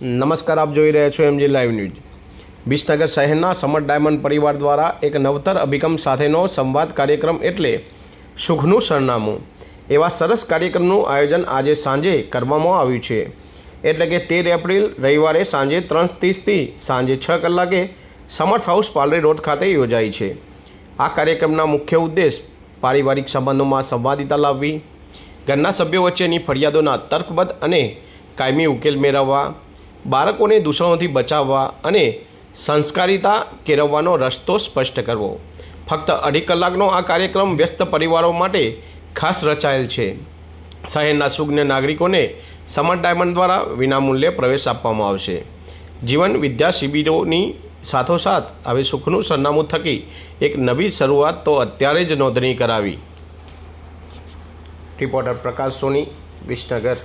નમસ્કાર, આપ જોઈ રહ્યા છો એમજી લાઈવ ન્યૂઝ। વિસનગર શહેરના સમર ડાયમંડ પરિવાર દ્વારા એક નવતર અભિગમ સાથેનો સંવાદ કાર્યક્રમ એટલે સુખનું સરનામું એવા સરસ કાર્યક્રમનું આયોજન આજે સાંજે કરવામાં આવ્યું છે। એટલે કે 13 એપ્રિલ રવિવારે સાંજે 3:30થી સાંજે 6 કલાકે સમર્થ હાઉસ પાલરી રોડ ખાતે યોજાઈ છે। આ કાર્યક્રમના મુખ્ય ઉદ્દેશ પારિવારિક સંબંધોમાં સંવાદિતા લાવવી, ઘરના સભ્યો વચ્ચેની ફરિયાદોના તર્કબદ્ધ અને કાયમી ઉકેલ મેળવવા, બાળકોને દૂષણોથી બચાવવા અને સંસ્કારિતા કેળવવાનો રસ્તો સ્પષ્ટ કરવો। ફક્ત 2.5 કલાકનો આ કાર્યક્રમ વ્યસ્ત પરિવારો માટે ખાસ રચાયેલ છે। શહેરના સુજ્ઞ નાગરિકોને સમર ડાયમંડ દ્વારા વિનામૂલ્યે પ્રવેશ આપવામાં આવશે। જીવન વિદ્યા શિબિરોની સાથોસાથ હવે સુખનું સરનામું થકી એક નવી શરૂઆત તો અત્યારે જ નોંધણી કરાવી। રિપોર્ટર પ્રકાશ સોની, વિસનગર।